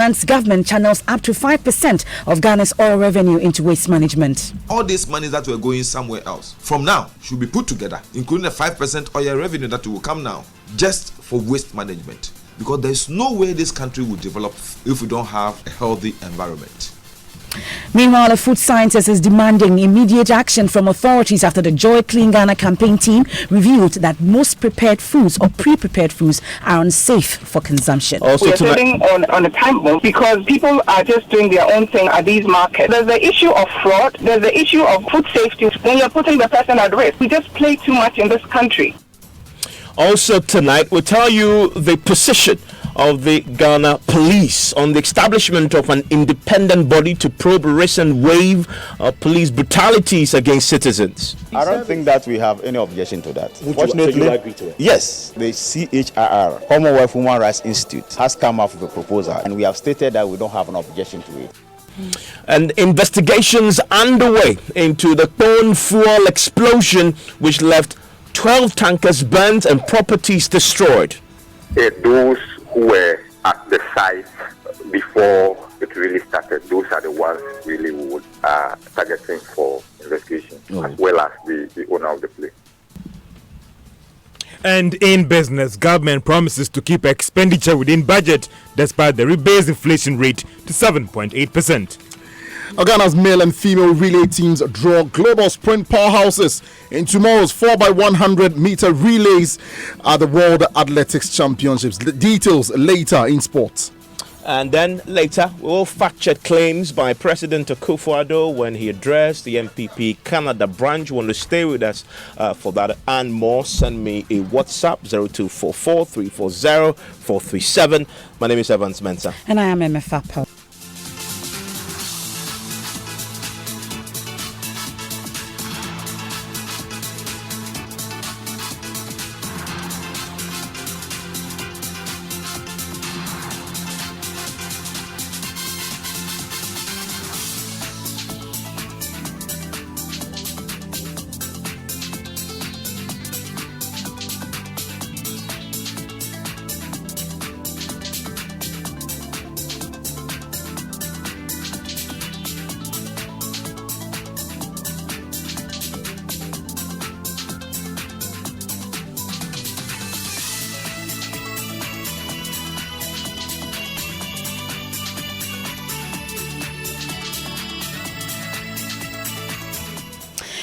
Government channels up to 5% of Ghana's oil revenue into waste management. All these money that were going somewhere else from now should be put together, including the 5% oil revenue that will come now, just for waste management. Because there is no way this country will develop if we don't have a healthy environment. Meanwhile, a food scientist is demanding immediate action from authorities after the Joy Clean Ghana campaign team revealed that most prepared foods or pre-prepared foods are unsafe for consumption. Also, we are sitting on a time bomb because people are just doing their own thing at these markets. There's the issue of fraud. There's the issue of food safety. When you're putting the person at risk, we just play too much in this country. Also tonight, we'll tell you the position of the Ghana Police on the establishment of an independent body to probe recent wave of police brutalities against citizens. I don't think that we have any objection to that. Fortunately, you agree to it? Yes, the CHRR, Commonwealth Human Rights Institute, has come up with a proposal, and we have stated that we don't have an objection to it. And investigations underway into the Thorn fuel explosion, which left 12 tankers burnt and properties destroyed. Those who were at the site before it really started, those are the ones really we would targeting for investigation, as well as the owner of the place. And in business, government promises to keep expenditure within budget despite the rebased inflation rate to 7.8%. Ghana's male and female relay teams draw global sprint powerhouses in tomorrow's 4x100 meter relays at the World Athletics Championships. The details later in sports. And then later, we'll fact-check claims by President Akufo-Addo when he addressed the MPP Canada branch. You want to stay with us for that and more? Send me a WhatsApp 0244 340 437. My name is Evans Mensah. And I am MFAPO.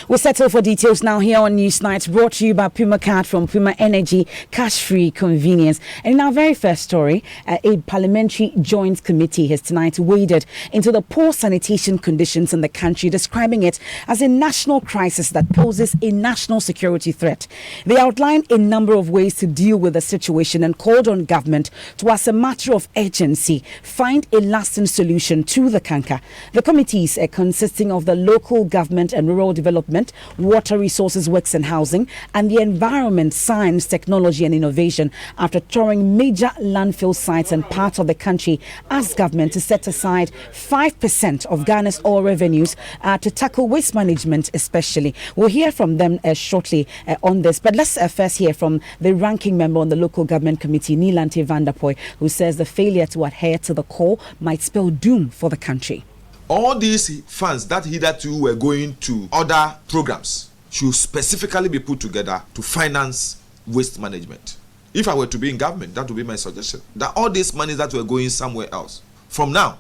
We'll settle for details now here on Newsnight, brought to you by Puma Card from Puma Energy, cash-free convenience. And in our very first story, a parliamentary joint committee has tonight waded into the poor sanitation conditions in the country, describing it as a national crisis that poses a national security threat. They outlined a number of ways to deal with the situation and called on government to, as a matter of urgency, find a lasting solution to the canker. The committees consisting of the Local Government and Rural Development, Water Resources, Works and Housing, and the Environment, Science, Technology and Innovation, after touring major landfill sites and parts of the country, asked government to set aside 5% of Ghana's oil revenues to tackle waste management especially. We'll hear from them shortly on this, but let's first hear from the ranking member on the Local Government Committee, Nilante Vanderpoy, who says the failure to adhere to the call might spell doom for the country. All these funds that hitherto were going to other programs should specifically be put together to finance waste management. If I were to be in government, that would be my suggestion. That all these money that were going somewhere else, from now,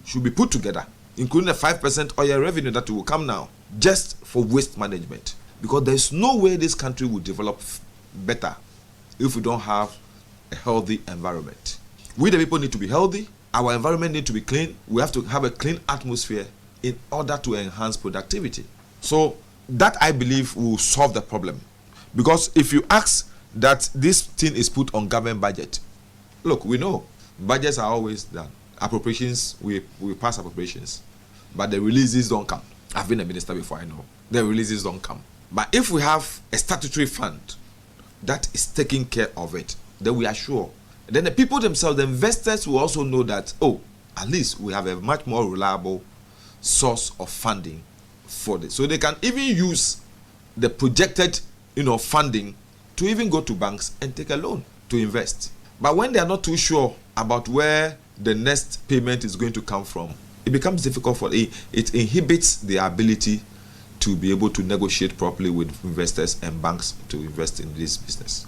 should be put together, including the 5% oil revenue that will come now, just for waste management. Because there is no way this country will develop better if we don't have a healthy environment. We the people need to be healthy. Our environment needs to be clean. We have to have a clean atmosphere in order to enhance productivity. So that, I believe, will solve the problem. Because if you ask that this thing is put on government budget, look, we know budgets are always done. Appropriations, we pass appropriations, but the releases don't come. I've been a minister before, I know. The releases don't come. But if we have a statutory fund that is taking care of it, then we are sure. Then the people themselves, the investors, will also know that, oh, at least we have a much more reliable source of funding for this. So they can even use the projected, funding to even go to banks and take a loan to invest. But when they are not too sure about where the next payment is going to come from, it becomes difficult for it inhibits their ability to be able to negotiate properly with investors and banks to invest in this business.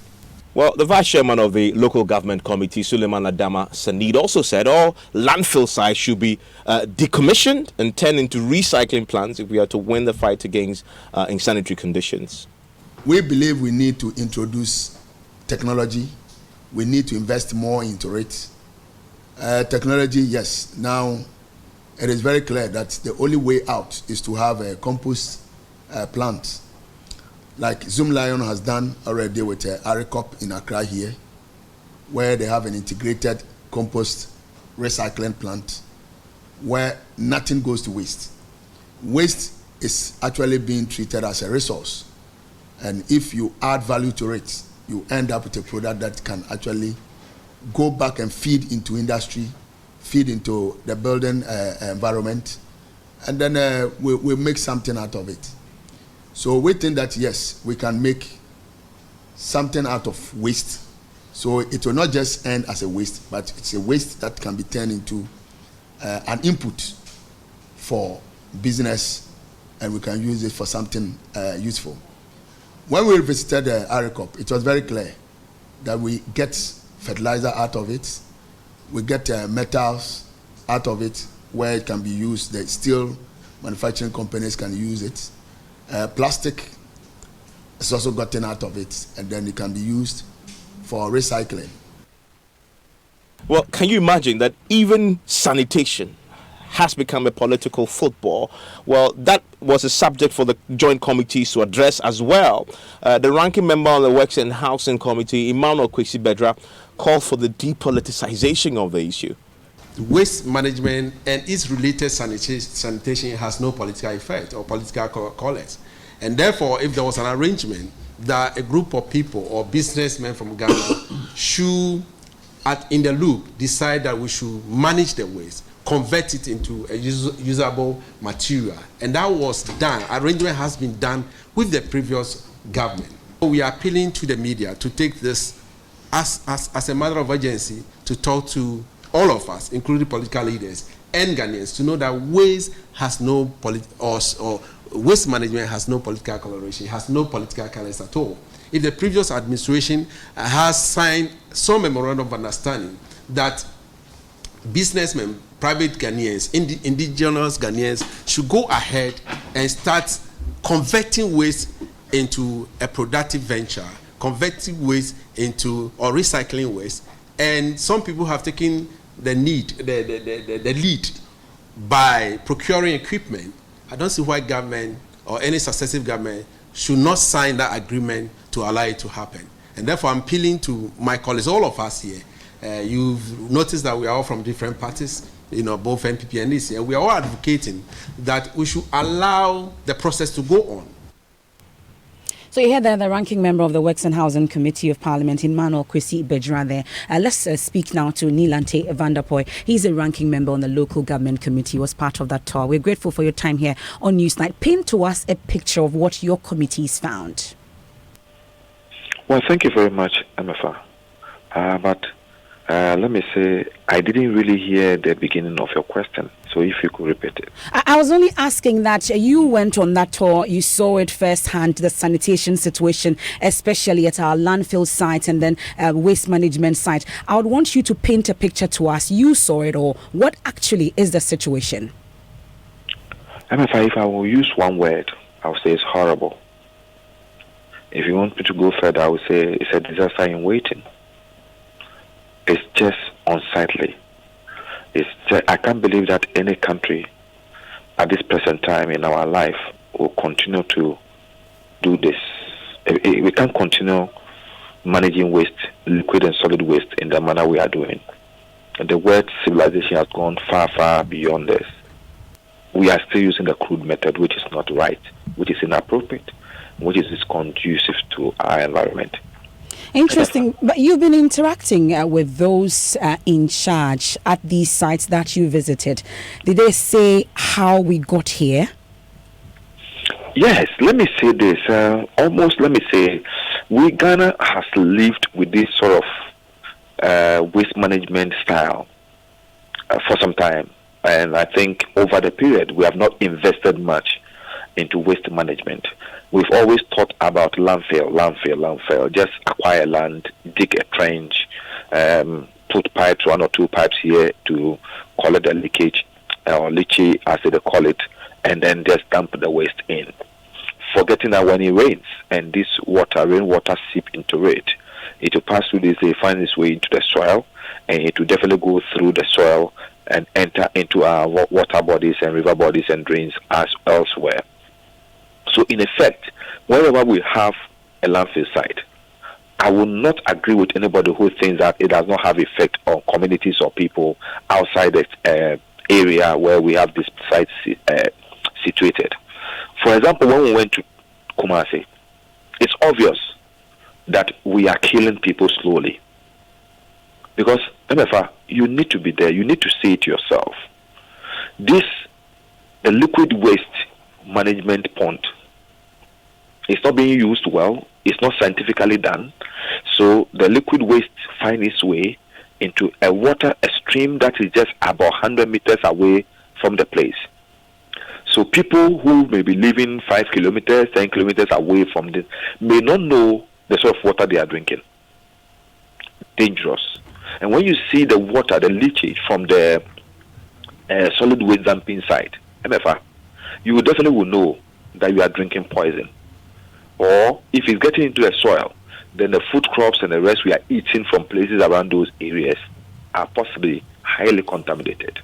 Well, the vice chairman of the local government committee, Suleiman Adama Sanid, also said all landfill sites should be decommissioned and turned into recycling plants if we are to win the fight against insanitary conditions. We believe we need to introduce technology. We need to invest more into it. Technology, yes. Now, it is very clear that the only way out is to have a compost plant, like Zoom Lion has done already with Aricop in Accra here, where they have an integrated compost recycling plant where nothing goes to waste. Waste is actually being treated as a resource. And if you add value to it, you end up with a product that can actually go back and feed into industry, feed into the building environment, and then we make something out of it. So we think that, yes, we can make something out of waste. So it will not just end as a waste, but it's a waste that can be turned into an input for business, and we can use it for something useful. When we visited Aricop, it was very clear that we get fertilizer out of it, we get metals out of it where it can be used. The steel manufacturing companies can use it. Plastic is also gotten out of it, and then it can be used for recycling. Well, can you imagine that even sanitation has become a political football? Well, that was a subject for the joint committees to address as well. The ranking member on the Works and Housing Committee, Emmanuel Kwesi-Bedra, called for the depoliticization of the issue. Waste management and its related sanitation has no political effect or political colors. And therefore, if there was an arrangement that a group of people or businessmen from Ghana should, in the loop, decide that we should manage the waste, convert it into a usable material, and that was done, arrangement has been done with the previous government. We are appealing to the media to take this as a matter of urgency, to talk to all of us, including political leaders and Ghanaians, to know that waste has no waste management has no political coloration, has no political colors at all. If the previous administration has signed some memorandum of understanding that businessmen, private Ghanaians, indigenous Ghanaians should go ahead and start converting waste into a productive venture, converting waste into or recycling waste, and some people have taken the lead by procuring equipment. I don't see why government or any successive government should not sign that agreement to allow it to happen. And therefore, I'm appealing to my colleagues, all of us here. You've noticed that we are all from different parties, both NPP and DC, and we are all advocating that we should allow the process to go on. So you heard there the ranking member of the Works and Housing Committee of Parliament, Emmanuel Kwesi-Bedra there. Let's speak now to Nilante Vanderpoy. He's a ranking member on the Local Government Committee, was part of that tour. We're grateful for your time here on Newsnight. Paint to us a picture of what your committee's found. Well, thank you very much, MFA. But let me say, I didn't really hear the beginning of your question. So if you could repeat it. I was only asking that you went on that tour, you saw it firsthand, the sanitation situation, especially at our landfill site and then waste management site. I would want you to paint a picture to us. You saw it all. What actually is the situation? If I will use one word, I would say it's horrible. If you want me to go further, I would say it's a disaster in waiting. It's just unsightly. I can't believe that any country at this present time in our life will continue to do this. We can't continue managing waste, liquid and solid waste, in the manner we are doing. And the word civilization has gone far, far beyond this. We are still using the crude method, which is not right, which is inappropriate, which is conducive to our environment. Interesting. But you've been interacting with those in charge at these sites that you visited. Did they say how we got here? Yes, let me say this. Ghana has lived with this sort of waste management style for some time. And I think over the period, we have not invested much into waste management. We've always thought about landfill. Just acquire land, dig a trench, put pipes, 1 or 2 pipes here to collect the leakage, or leachy as they call it, and then just dump the waste in. Forgetting that when it rains and this rainwater seep into it, it will pass through this, they find its way into the soil, and it will definitely go through the soil and enter into our water bodies and river bodies and drains as elsewhere. So in effect, wherever we have a landfill site, I will not agree with anybody who thinks that it does not have effect on communities or people outside the area where we have these sites situated. For example, when we went to Kumasi, it's obvious that we are killing people slowly. Because, MFA, you need to be there. You need to see it yourself. The liquid waste management pond, it's not being used well. It's not scientifically done. So the liquid waste finds its way into a stream that is just about 100 meters away from the place. So people who may be living 5 kilometers, 10 kilometers away from this may not know the sort of water they are drinking. Dangerous. And when you see the water, the leachage from the solid waste dumping site, MFA, you will know that you are drinking poison. Or if it's getting into the soil, then the food crops and the rest we are eating from places around those areas are possibly highly contaminated.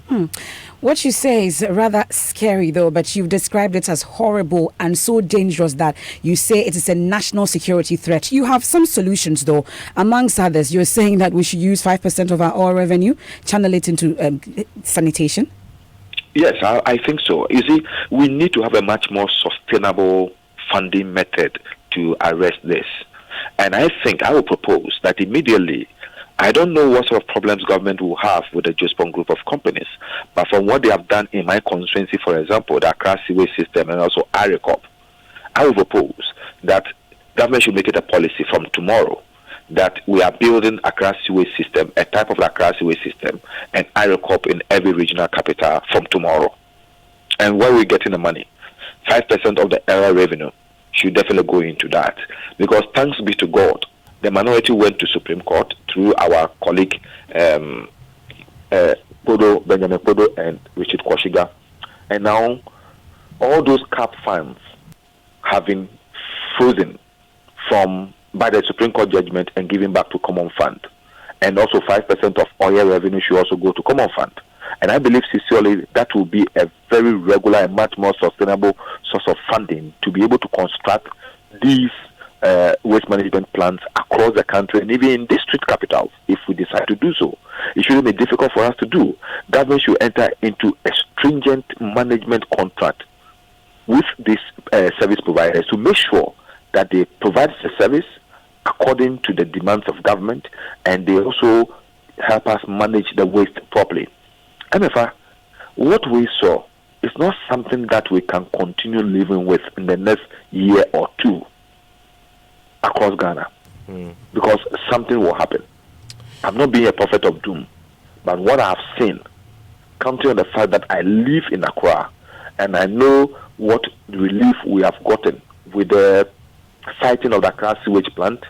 What you say is rather scary, though, but you've described it as horrible and so dangerous that you say it is a national security threat. You have some solutions, though. Amongst others, you're saying that we should use 5% of our oil revenue, channel it into sanitation? Yes, I think so. You see, we need to have a much more sustainable funding method to arrest this. And I think I will propose that immediately, I don't know what sort of problems government will have with the Jospong group of companies, but from what they have done in my constituency, for example, the Accra sewage system and also ARECOP, I will propose that government should make it a policy from tomorrow that we are building Accra sewage system, a type of Accra sewage system, and ARECOP in every regional capital from tomorrow. And where we're getting the money, 5% of the area revenue should definitely go into that. Because thanks be to God, the minority went to Supreme Court through our colleague Benjamin Podo and Richard Kwashiga. And now all those cap funds have been frozen by the Supreme Court judgment and given back to Common Fund. And also 5% of oil revenue should also go to Common Fund. And I believe sincerely that will be a very regular and much more sustainable source of funding to be able to construct these waste management plants across the country and even in district capitals if we decide to do so. It shouldn't be difficult for us to do. Government should enter into a stringent management contract with these service providers to make sure that they provide the service according to the demands of government and they also help us manage the waste properly. MFA, what we saw is not something that we can continue living with in the next year or two across Ghana, because something will happen. I'm not being a prophet of doom, but what I've seen, counting on the fact that I live in Accra and I know what relief we have gotten with the siting of the Accra sewage plant,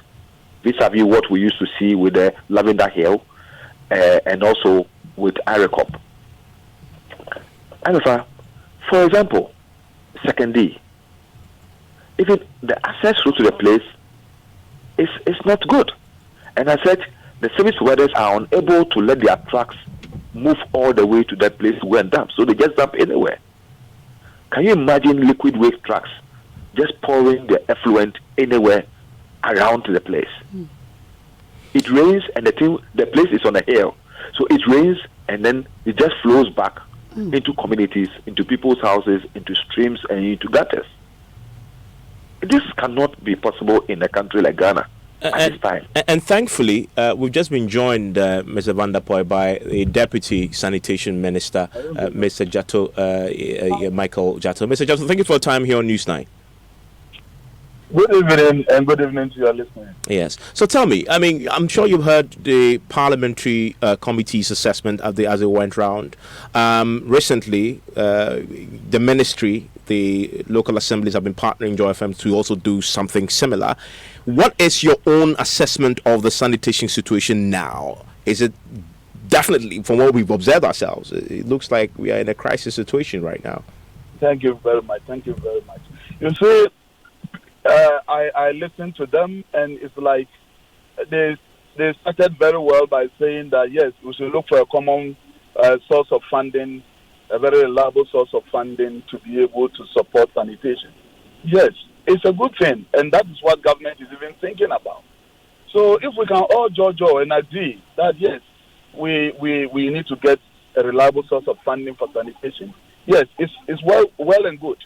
vis-a-vis what we used to see with the Lavender Hill and also with ARECOP. And for example, Second D, even the access route to the place is not good. And I said the service providers are unable to let their trucks move all the way to that place to go and dump, so they just dump anywhere. Can you imagine liquid waste trucks just pouring the effluent anywhere around the place? It rains and the place is on a hill, so it rains and then it just flows back into communities, into people's houses, into streams and into gutters. This cannot be possible in a country like Ghana at this time. And thankfully, we've just been joined, Mr. Van der Poy, by a Deputy Sanitation Minister, Mr. Jatto, Michael Jatto. Mr. Jatto, thank you for your time here on News 9. Good evening and good evening to your listeners. Yes. So tell me, I mean, I'm sure you've heard the parliamentary committee's assessment as it went round. Recently, the ministry, the local assemblies have been partnering Joy FM to also do something similar. What is your own assessment of the sanitation situation now? Is it definitely, from what we've observed ourselves, it looks like we are in a crisis situation right now? Thank you very much. Thank you very much. You see, I listened to them, and it's like they started very well by saying that, yes, we should look for a common source of funding, a very reliable source of funding to be able to support sanitation. Yes, it's a good thing, and that is what government is even thinking about. So if we can all judge and agree that, yes, we need to get a reliable source of funding for sanitation, yes, it's well and good.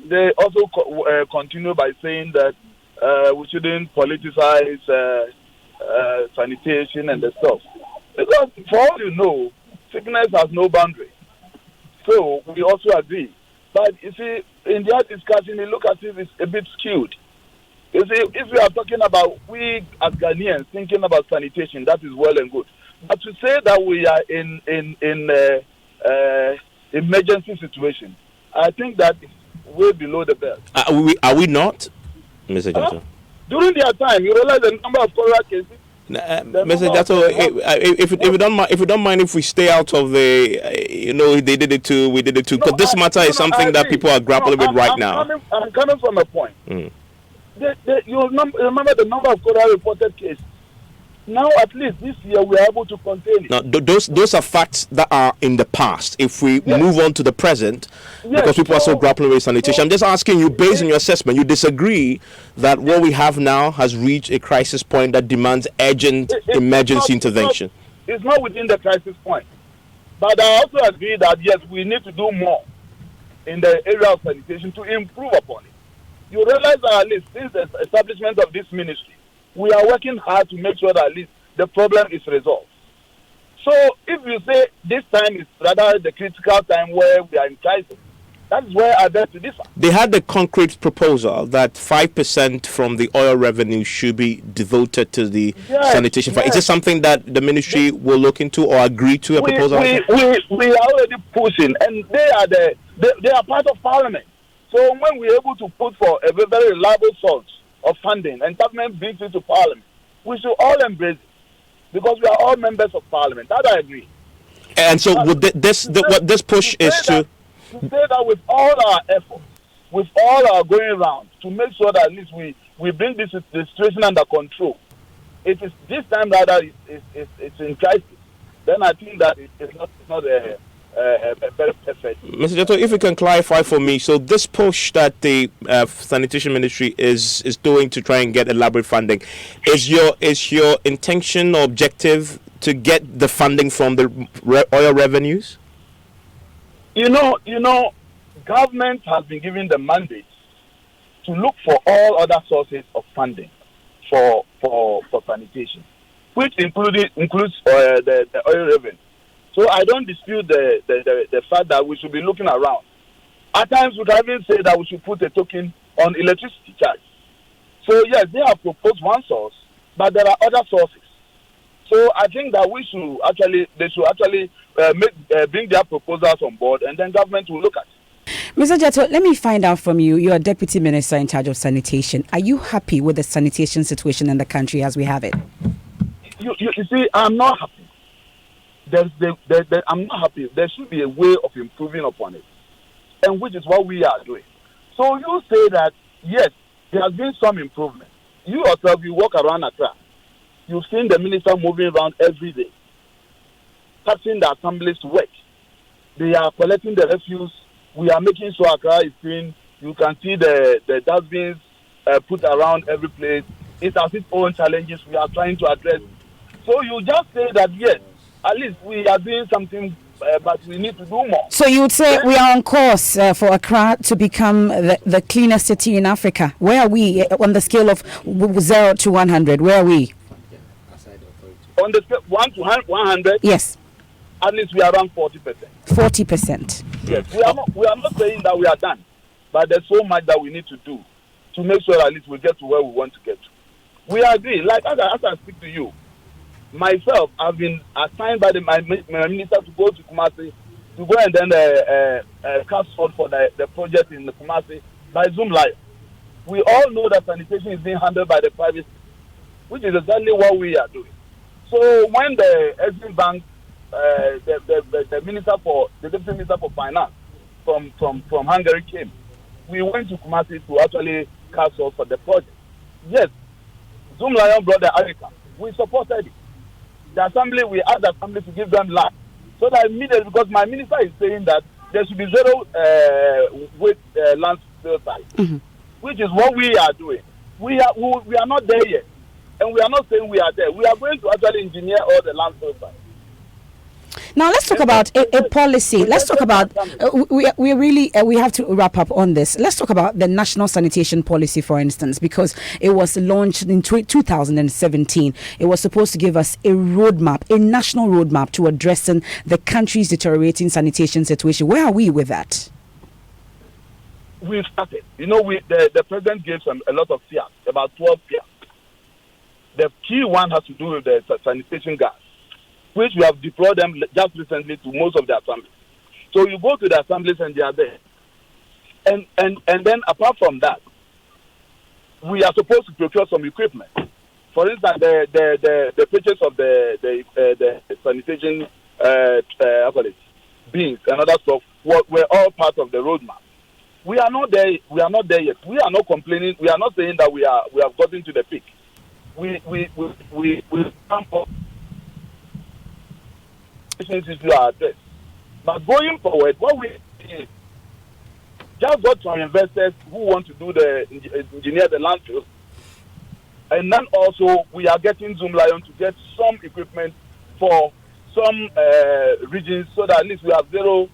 They also continue by saying that we shouldn't politicize sanitation and the stuff. Because for all you know, sickness has no boundary. So we also agree. But you see, in their discussion, you look as if it's a bit skewed. You see, if we are talking about we as Ghanaians thinking about sanitation, that is well and good. But to say that we are in emergency situation, I think that is way below the belt. Are we not, Mr. Jato? During their time, you realize the number of cholera cases. Mr. Jato, if you don't mind, if we stay out of the, they did it too, we did it too, because this matter is something that people are grappling with right now. I'm coming from a point. You remember the number of cholera reported cases. Now, at least this year, we are able to contain it. Now, those are facts that are in the past. If we move on to the present, because people are so grappling with sanitation, I'm just asking you, based on your assessment, you disagree that what we have now has reached a crisis point that demands urgent emergency intervention? It's not within the crisis point. But I also agree that, yes, we need to do more in the area of sanitation to improve upon it. You realize that at least since the establishment of this ministry, we are working hard to make sure that at least the problem is resolved. So if you say this time is rather the critical time where we are in crisis, that is where I beg to differ. They had the concrete proposal that 5% from the oil revenue should be devoted to the sanitation fund. Is this something that the ministry will look into or agree to a proposal? We are already pushing, and they are part of parliament. So when we are able to put for a very reliable source of funding and government brings it to parliament, we should all embrace it because we are all members of parliament. That I agree. And so would what this push is to say that with all our efforts, with all our going around to make sure that at least we bring this situation under control. It is this time rather it's in crisis. Then I think that it's not a very perfect. Mr. Jato, if you can clarify for me, so this push that the sanitation ministry is doing to try and get elaborate funding, is your intention or objective to get the funding from the oil revenues? You know, government has been given the mandate to look for all other sources of funding for sanitation, which includes the oil revenue. So I don't dispute the fact that we should be looking around. At times we can even say that we should put a token on electricity charge. So yes, they have proposed one source, but there are other sources. So I think that they should actually bring their proposals on board, and then government will look at it. Mr. Jato, let me find out from you. You're a deputy minister in charge of sanitation. Are you happy with the sanitation situation in the country as we have it? You see, I'm not happy. I'm not happy. There should be a way of improving upon it, and which is what we are doing. So you say that, yes, there has been some improvement. You yourself, you walk around Accra. You've seen the minister moving around every day, touching the assemblies to work. They are collecting the refuse. We are making sure Accra is clean. You can see the dustbins put around every place. It has its own challenges we are trying to address. So you just say that, yes, at least we are doing something, but we need to do more. So you would say we are on course for Accra to become the cleanest city in Africa. Where are we on the scale of 0 to 100? Where are we? On the scale 1 to 100? Yes. At least we are around 40%. 40%. Yes. We are not saying that we are done, but there's so much that we need to do to make sure at least we get to where we want to get to. We agree. Like as I speak to you, myself, I've been assigned by my minister to go to Kumasi to go and then cast forward for the project in the Kumasi by Zoom Live. We all know that sanitation is being handled by the private, which is exactly what we are doing. So when the Exim Bank, the deputy minister for finance from Hungary came, we went to Kumasi to actually cast forward for the project. Yes, Zoom Lion brought the African. We supported it. The assembly, we asked the assembly to give them land. So that immediately, because my minister is saying that there should be zero waste landfill site, which is what we are doing. We are not there yet. And we are not saying we are there. We are going to actually engineer all the landfill sites. Now let's talk about a policy. Let's talk about we have to wrap up on this. Let's talk about the national sanitation policy, for instance, because it was launched in 2017. It was supposed to give us a roadmap, a national roadmap to addressing the country's deteriorating sanitation situation. Where are we with that? We've started. You know, the president gave a lot of fears, about 12 fears. The key one has to do with the sanitation gas, which we have deployed them just recently to most of the assemblies. So you go to the assemblies and they are there. And then apart from that, we are supposed to procure some equipment. For instance, the purchase of the sanitation bins and other stuff were all part of the roadmap. We are not there. We are not there yet. We are not complaining. We are not saying that we have gotten to the peak. We come up. But going forward, what we is just got some investors who want to do engineer the landfill, and then also we are getting Zoom Lion to get some equipment for some regions so that at least we have zero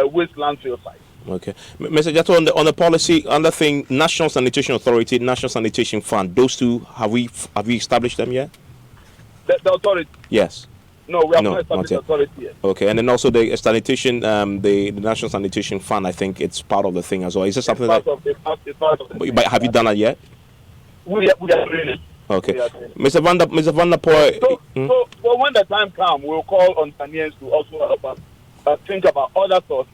waste landfill sites. Okay, Mr. Jato, on the policy, other thing, National Sanitation Authority, National Sanitation Fund, those two, have we established them yet? The authority? Yes. No, we have not established the authority yet. Okay, and then also the sanitation, the National Sanitation Fund, I think it's part of the thing as well. Is this something it's part of the but have you done that yet? We are doing it. Okay, Mr. Van der Poel. So when the time comes, we'll call on Ghanaians to also help us think about other sources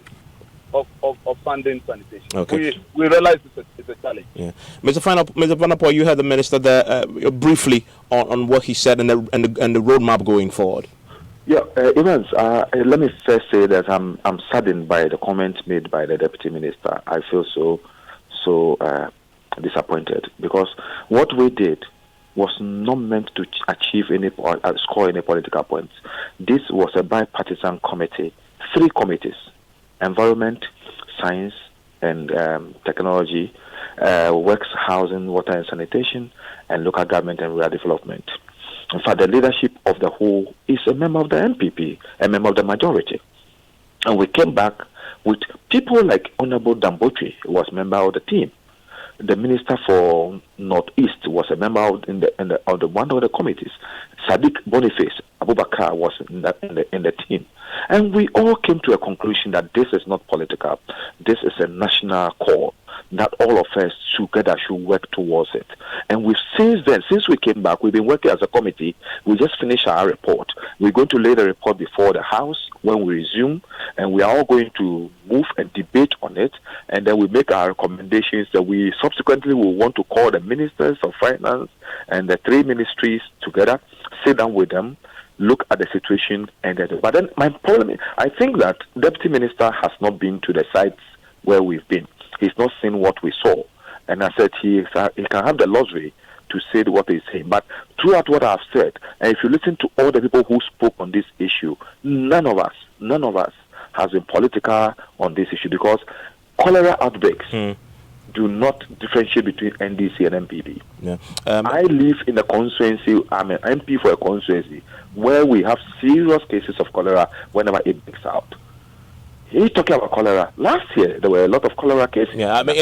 of funding sanitation. Okay. We realize it's a challenge. Yeah, Mr. Van der Poel, you heard the minister there briefly on what he said and the roadmap going forward. Yeah, Evans, let me first say that I'm saddened by the comments made by the deputy minister. I feel so disappointed because what we did was not meant to achieve score any political points. This was a bipartisan committee, 3 committees: environment, science, and technology, works, housing, water and sanitation, and local government and rural development. In fact, the leadership of the whole is a member of the MPP, a member of the majority. And we came back with people like Honorable Dambotri, who was a member of the team. The Minister for Northeast was a member of one of the committees. Sadiq Boniface Abubakar was in the team. And we all came to a conclusion that this is not political. This is a national call that all of us together should work towards it. And since we came back, we've been working as a committee. We just finished our report. We're going to lay the report before the House when we resume, and we are all going to move and debate on it, and then we make our recommendations that we subsequently will want to call the ministers of finance and the 3 ministries together, sit down with them, look at the situation, but then my problem is, I think that Deputy Minister has not been to the sites where we've been. He's not seen what we saw. And I said he can have the luxury to say what he's saying. But throughout what I've said, and if you listen to all the people who spoke on this issue, none of us has been political on this issue, because cholera outbreaks do not differentiate between NDC and MPP. Yeah. I live in a constituency, I'm an MP for a constituency, where we have serious cases of cholera whenever it breaks out. He's talking about cholera. Last year, there were a lot of cholera cases. Yeah, I mean,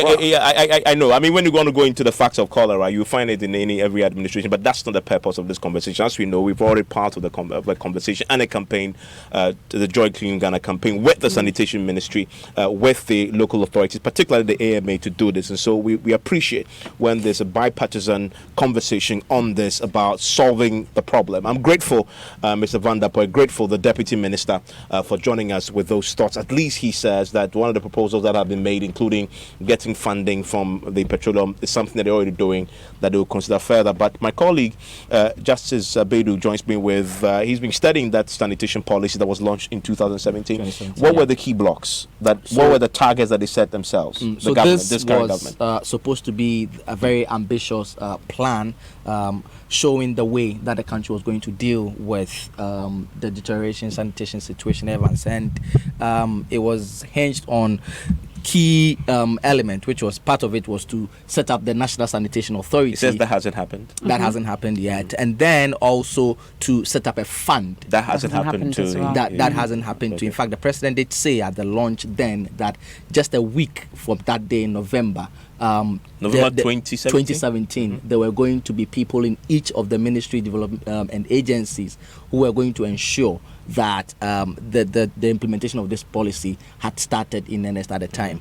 I know. I mean, when you want to go into the facts of cholera, you find it in every administration, but that's not the purpose of this conversation. As we know, we've already part of the conversation and a campaign, the Joy Clean Ghana campaign with the Sanitation Ministry, with the local authorities, particularly the AMA, to do this. And so we appreciate when there's a bipartisan conversation on this about solving the problem. I'm grateful, Mr. Van der Poel, grateful the Deputy Minister for joining us with those thoughts. At least he says that one of the proposals that have been made, including getting funding from the petroleum, is something that they're already doing that they will consider further. But my colleague, Justice Bedu, joins me with, he's been studying that sanitation policy that was launched in 2017. What were the key blocks? What were the targets that they set themselves? So this was supposed to be a very ambitious plan showing the way that the country was going to deal with the deterioration sanitation situation, Evans, and it was hinged on key element, which was part of it, was to set up the National Sanitation Authority. He says that hasn't happened. That hasn't happened yet. And then also to set up a fund. That hasn't happened too. Well. That hasn't happened too. In fact, the president did say at the launch then that just a week from that day in November, November 2017, there were going to be people in each of the ministry development and agencies who were going to ensure that the implementation of this policy had started in earnest at the time.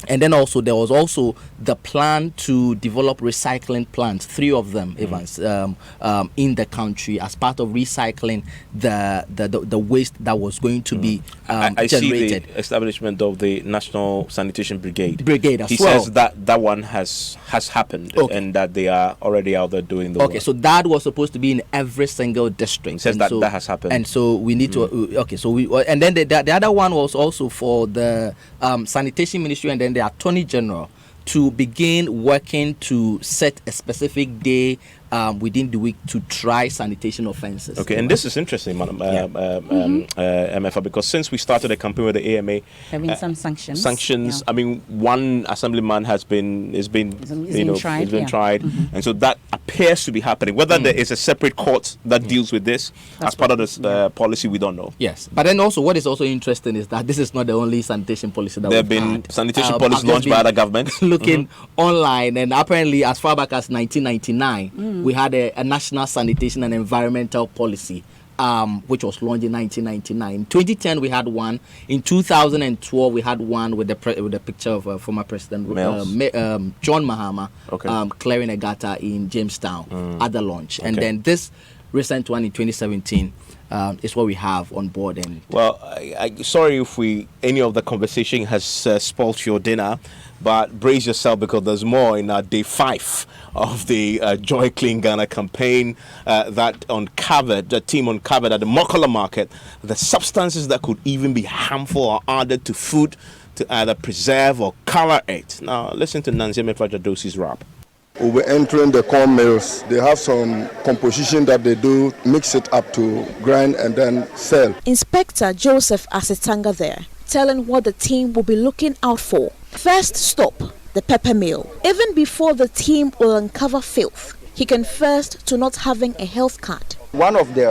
And then also there was also the plan to develop recycling plants, 3 of them, Evans, in the country as part of recycling the waste that was going to be I generated. See the establishment of the National Sanitation Brigade. He says that one has happened, and that they are already out there doing the work. Okay, so that was supposed to be in every single district. He says that has happened. And so we need to and then the other one was also for the Sanitation Ministry and then the Attorney General to begin working to set a specific day within the week to try sanitation offences. Okay, and this is interesting, Madam MFA, because since we started a campaign with the AMA, there have been some sanctions. Yeah. I mean, one assemblyman has been tried, and so that appears to be happening. Whether there is a separate court that deals with this as part of this policy, we don't know. Yes, but then also what is also interesting is that this is not the only sanitation policy that there have been sanitation policies launched by other governments. Looking online, and apparently as far back as 1999. We had a national sanitation and environmental policy, which was launched in 1999. In 2010, we had one. In 2012, we had one with the picture of former President John Mahama clearing a gutter in Jamestown at the launch. And then this recent one in 2017 is what we have on board. And well, sorry if any of the conversation has spoilt your dinner, but brace yourself because there's more in day 5 of the Joy Clean Ghana campaign that the team uncovered at the Mokola market the substances that could even be harmful or added to food to either preserve or color it. Now listen to Nancy Mefajadosi's rap. We'll be entering the corn mills. They have some composition that they do, mix it up to grind and then sell. Inspector Joseph Asetanga there, telling what the team will be looking out for. First stop, the pepper mill. Even before the team will uncover filth, he confessed to not having a health card. One of the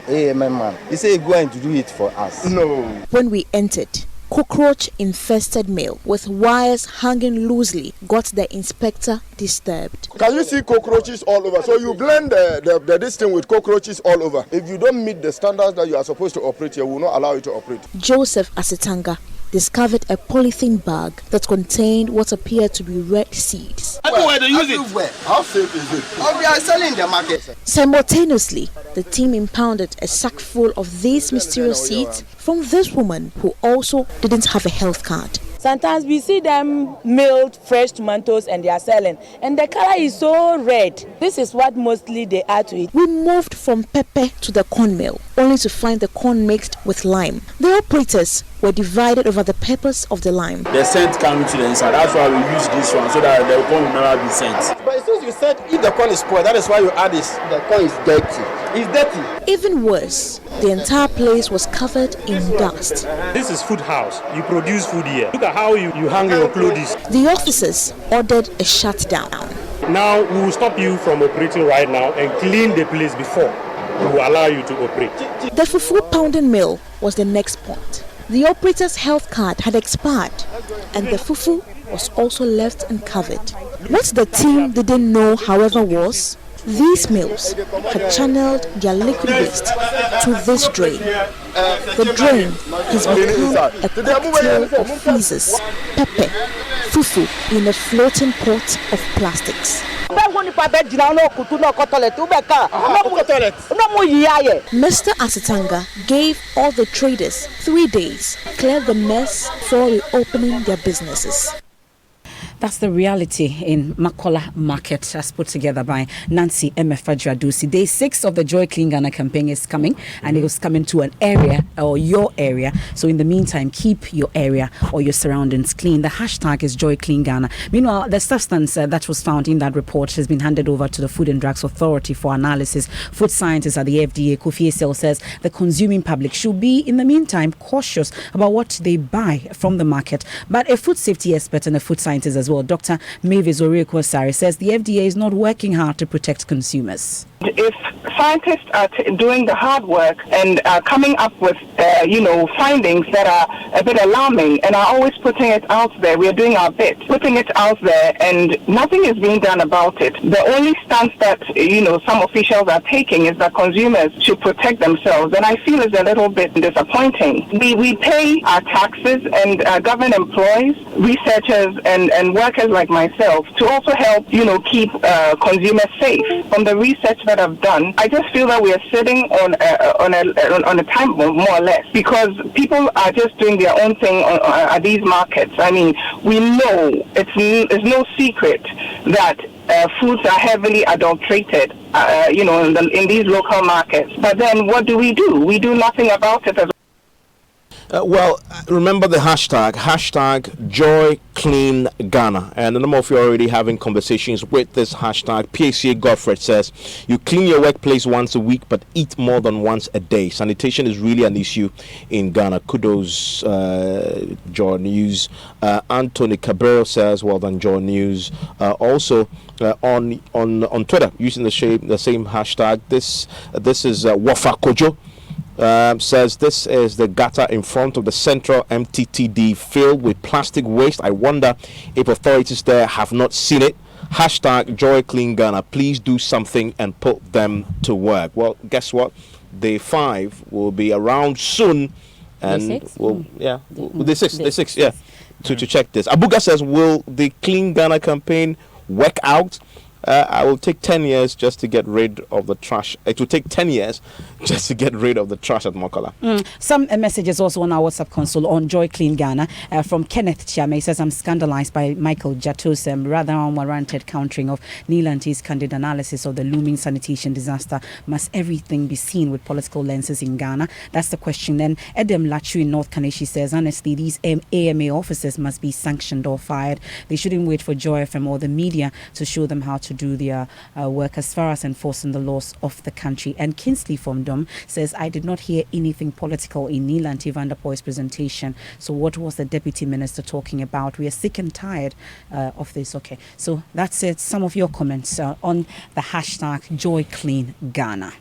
AMM man, he said he's going to do it for us. No. When we entered, cockroach-infested mill with wires hanging loosely got the inspector disturbed. Can you see cockroaches all over? So you blend this thing with cockroaches all over. If you don't meet the standards that you are supposed to operate here, we will not allow you to operate. Joseph Asetanga discovered a polythene bag that contained what appeared to be red seeds. Everywhere they use it. How safe is it? Oh, they are selling in the market. Simultaneously, the team impounded a sack full of these mysterious seeds from this woman who also didn't have a health card. Sometimes we see them milled fresh tomatoes and they are selling, and the color is so red. This is what mostly they add to it. We moved from pepper to the corn mill, only to find the corn mixed with lime. The operators were divided over the purpose of the lime. The scent comes to the inside. That's why we use this one, so that the corn will never be sent. But since you said if the corn is spoiled, that is why you add this. The corn is dirty. It's dirty. Even worse, the entire place was covered in dust. This is food house. You produce food here. Look at how you hang your clothes. The officers ordered a shutdown. Now we will stop you from operating right now and clean the place before we will allow you to operate. The fufu pounding mill was the next point. The operator's health card had expired and the fufu was also left uncovered. What the team didn't know, however, was these mills had channeled their liquid waste to this drain. The drain has become a cocktail of feces, pepper, fufu in a floating pot of plastics. Mr. Asitanga gave all the traders 3 days to clear the mess before reopening their businesses. That's the reality in Makola Market, as put together by Nancy Emefa-Dwadusi. Day 6 of the Joy Clean Ghana campaign is coming, and it was coming to an area or your area. So in the meantime, keep your area or your surroundings clean. The hashtag is Joy Clean Ghana. Meanwhile, the substance that was found in that report has been handed over to the Food and Drugs Authority for analysis. Food scientists at the FDA, Kofi Esel, says the consuming public should be, in the meantime, cautious about what they buy from the market. But a food safety expert and a food scientist as well, Dr. Mavis Oriakosari, says the FDA is not working hard to protect consumers. If scientists are doing the hard work and are coming up with, findings that are a bit alarming and are always putting it out there, we are doing our bit, putting it out there, and nothing is being done about it. The only stance that, some officials are taking is that consumers should protect themselves, and I feel it's a little bit disappointing. We pay our taxes, and government employees, researchers, and workers like myself to also help, keep consumers safe. From the research that I've done, I just feel that we are sitting on a time bomb, more or less, because people are just doing their own thing at these markets. I mean, we know it's no secret that foods are heavily adulterated, in these local markets. But then what do? We do nothing about it. Remember the hashtag Joy Clean Ghana, and a number of you are already having conversations with this hashtag. PACA Godfred says you clean your workplace once a week but eat more than once a day. Sanitation is really an issue in Ghana. Kudos, Joy News. Anthony Cabrera says well done, Joy News. Also on Twitter using the same hashtag, this is Wafa Kojo. Says this is the gutter in front of the central MTTD filled with plastic waste. I wonder if authorities there have not seen it. Hashtag Joy Clean Ghana. Please do something and put them to work. Well, guess what? Day 5 will be around soon, and day 6, to check this. Abuga says, will the Clean Ghana campaign work out? I will take 10 years just to get rid of the trash. It will take 10 years just to get rid of the trash at Makola. Some messages also on our WhatsApp console on Joy Clean Ghana from Kenneth Chiame. He says, I'm scandalized by Michael Jato's rather unwarranted countering of Nilanti's candid analysis of the looming sanitation disaster. Must everything be seen with political lenses in Ghana? That's the question. Then Edem Lachu in North Kaneshi says, honestly, these AMA officers must be sanctioned or fired. They shouldn't wait for Joy FM or the media to show them how to do their work as far as enforcing the laws of the country. And Kinsley from Dom says, I did not hear anything political in Nilanti van der Poel's presentation. So what was the deputy minister talking about? We are sick and tired of this. Okay, so that's it. Some of your comments on the hashtag Joy Clean Ghana.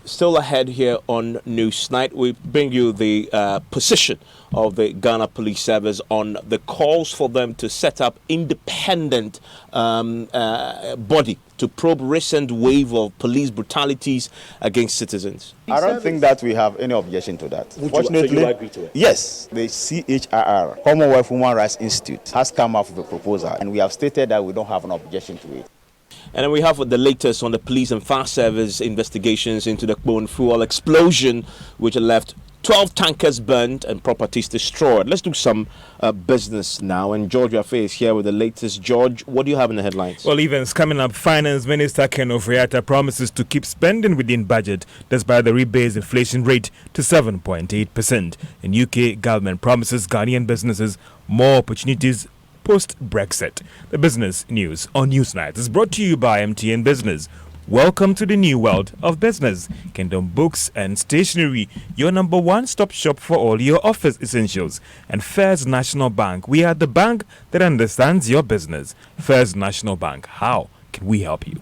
Still ahead here on Newsnight, we bring you the position of the Ghana Police Service on the calls for them to set up independent body to probe recent wave of police brutalities against citizens. I don't think that we have any objection to that. Fortunately, you agree to it? Yes, the CHRR, Commonwealth Human Rights Institute, has come up with a proposal, and we have stated that we don't have an objection to it. And then we have the latest on the police and fire service investigations into the Kpone fuel explosion, which left 12 tankers burned and properties destroyed. Let's do some business now. And George Rafe is here with the latest. George, what do you have in the headlines? Well, events coming up. Finance Minister Ken Ofori-Atta promises to keep spending within budget despite the rebased inflation rate to 7.8%. In UK, government promises Ghanaian businesses more opportunities post-Brexit. The business news on Newsnight is brought to you by MTN Business. Welcome to the new world of business. Kingdom Books and Stationery, your number one stop shop for all your office essentials. And First National Bank, we are the bank that understands your business. First National Bank, how can we help you?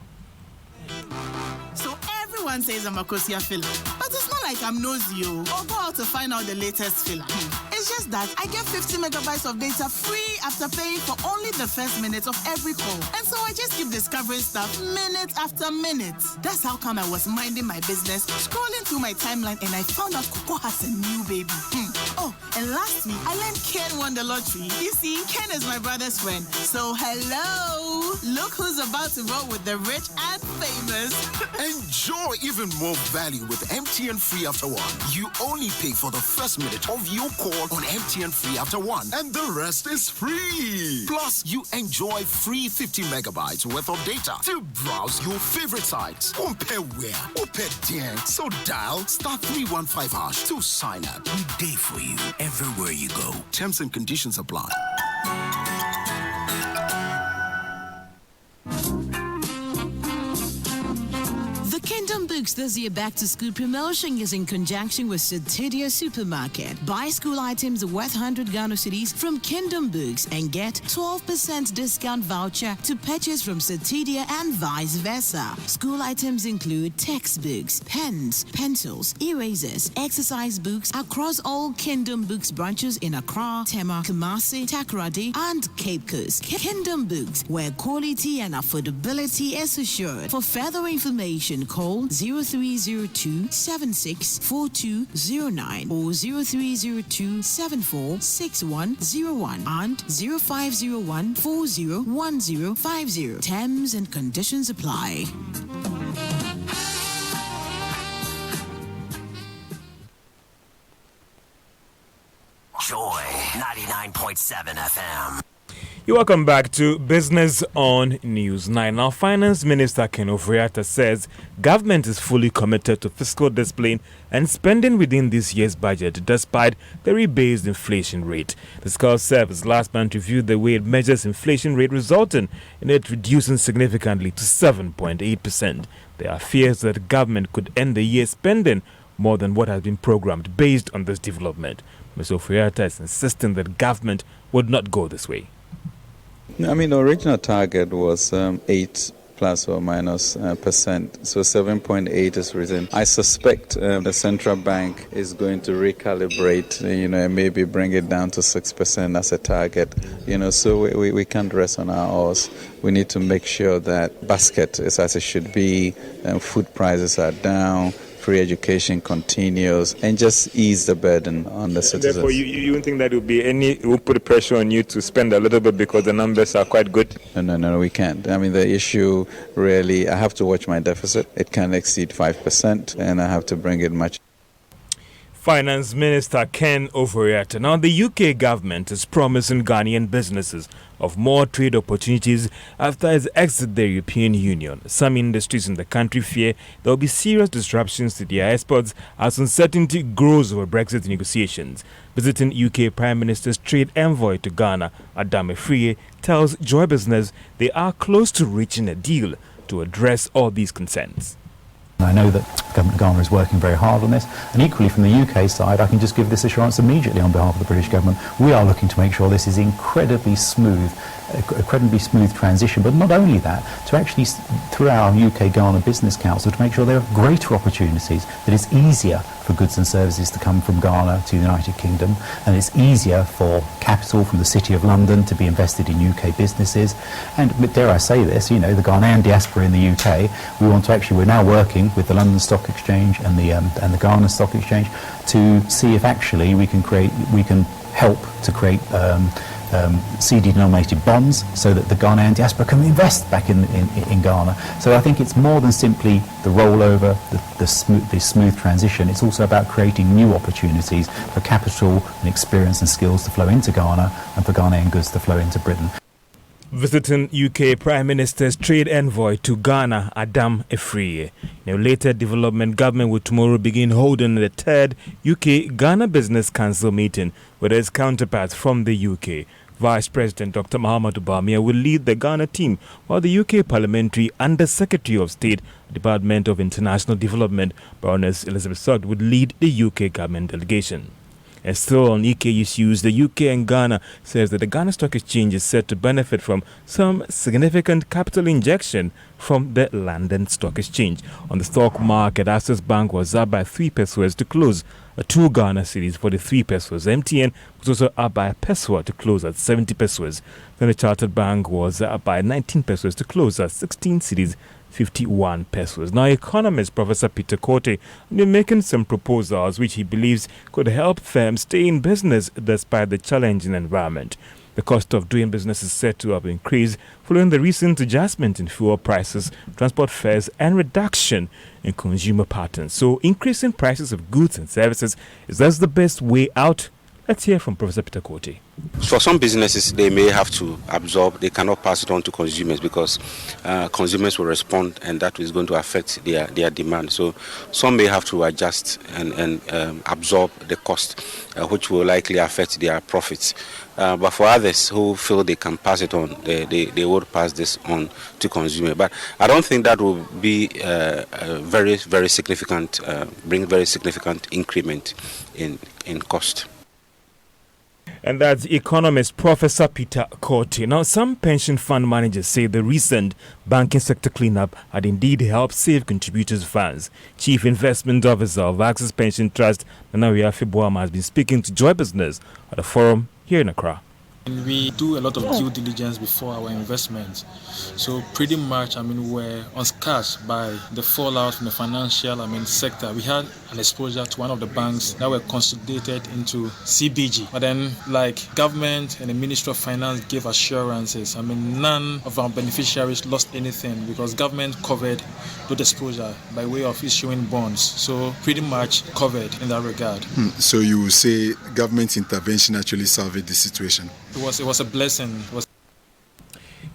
So everyone says I'm a Kosia filler, but it's not like like I'm nosy, or go out to find out the latest filler. It's just that I get 50 megabytes of data free after paying for only the first minute of every call. And so I just keep discovering stuff minute after minute. That's how come I was minding my business, scrolling through my timeline, and I found out Coco has a new baby. Oh, and last week, I learned Ken won the lottery. You see, Ken is my brother's friend. So hello, look who's about to roll with the rich and famous. Enjoy even more value with MTN Free After One. You only pay for the first minute of your call on MTN Free After One, and the rest is free. Plus, you enjoy free 50 megabytes worth of data to browse your favorite sites. Compare where, compare there. So dial *315# to sign up. We day for you everywhere you go. Terms and conditions apply. The Kingdom Books This Year Back to School promotion is in conjunction with Citidia Supermarket. Buy school items worth 100 Ghana cedis from Kingdom Books and get 12% discount voucher to purchase from Citidia and vice versa. School items include textbooks, pens, pencils, erasers, exercise books across all Kingdom Books branches in Accra, Tema, Kumasi, Takoradi, and Cape Coast. Kingdom Books, where quality and affordability is assured. For further information, call 0302-764209 or 0302-746101 and 0501-401050. Terms and conditions apply. Joy 99.7 FM. You're welcome back to Business on News 9. Now, Finance Minister Ken Ofori-Atta says government is fully committed to fiscal discipline and spending within this year's budget despite the rebased inflation rate. The Fiscal Service last month reviewed the way it measures inflation rate, resulting in it reducing significantly to 7.8%. There are fears that government could end the year spending more than what has been programmed based on this development. Mr. Ofori-Atta is insisting that government would not go this way. I mean, the original target was 8 plus or minus percent. So 7.8 is written. I suspect the central bank is going to recalibrate, and maybe bring it down to 6% as a target. So we can't rest on our oars. We need to make sure that basket is as it should be, food prices are down, free education continues, and just ease the burden on the citizens. Therefore, you don't think that will put pressure on you to spend a little bit because the numbers are quite good? No, we can't. I mean, the issue really, I have to watch my deficit. It can exceed 5%, and I have to bring it much. Finance Minister Ken Ofori-Atta. Now, the UK government is promising Ghanaian businesses of more trade opportunities after its exit the European Union. Some industries in the country fear there will be serious disruptions to their exports as uncertainty grows over Brexit negotiations. Visiting UK Prime Minister's trade envoy to Ghana, Adam Afriyie, tells Joy Business they are close to reaching a deal to address all these concerns. I know that the Government of Ghana is working very hard on this, and equally from the UK side, I can just give this assurance immediately on behalf of the British Government. We are looking to make sure this is incredibly smooth transition, but not only that, to actually, through our UK Ghana Business Council, to make sure there are greater opportunities, that it's easier for goods and services to come from Ghana to the United Kingdom, and it's easier for capital from the City of London to be invested in UK businesses. And dare I say this, the Ghanaian diaspora in the UK, we're now working with the London Stock Exchange and the Ghana Stock Exchange to see if actually we can help to create CD-denominated bonds so that the Ghanaian diaspora can invest back in Ghana. So I think it's more than simply the rollover, the smooth transition. It's also about creating new opportunities for capital and experience and skills to flow into Ghana and for Ghanaian goods to flow into Britain. Visiting UK Prime Minister's trade envoy to Ghana, Adam Afriyie. Later development government will tomorrow begin holding the third UK Ghana Business Council meeting with its counterparts from the UK. Vice President Dr. Mahamudu Bawumia will lead the Ghana team, while the UK Parliamentary Under Secretary of State, Department of International Development, Baroness Elizabeth Sugg, would lead the UK government delegation. And still on UK issues, the UK and Ghana says that the Ghana Stock Exchange is set to benefit from some significant capital injection from the London Stock Exchange. On the stock market, Access Bank was up by 3 pesos to close at 2 Ghana cedis for the 3 pesos. MTN was also up by a peso to close at 70 pesos. Then the Chartered Bank was up by 19 pesos to close at 16 cedis 51 pesos. Now, economist Professor Peter Korte has been making some proposals which he believes could help firms stay in business despite the challenging environment. The cost of doing business is set to have increased following the recent adjustment in fuel prices, transport fares, and reduction in consumer patterns. So, increasing prices of goods and services is thus the best way out. Let's hear from Professor Peter Korte. For some businesses, they may have to absorb, they cannot pass it on to consumers because consumers will respond and that is going to affect their demand. So some may have to adjust and absorb the cost, which will likely affect their profits. But for others who feel they can pass it on, they will pass this on to consumer. But I don't think that will be very, very significant, bring very significant increment in cost. And that's economist Professor Peter Korte. Now, some pension fund managers say the recent banking sector cleanup had indeed helped save contributors' funds. Chief Investment Officer of Access Pension Trust, Nana Wiafe Boama, has been speaking to Joy Business at a forum here in Accra. We do a lot of due diligence before our investments. So pretty much, we're unscathed by the fallout from the financial, sector. We had an exposure to one of the banks that were consolidated into CBG. But then, government and the Ministry of Finance gave assurances. None of our beneficiaries lost anything because government covered those exposure by way of issuing bonds. So pretty much covered in that regard. So you will say government intervention actually salvaged the situation? It was a blessing.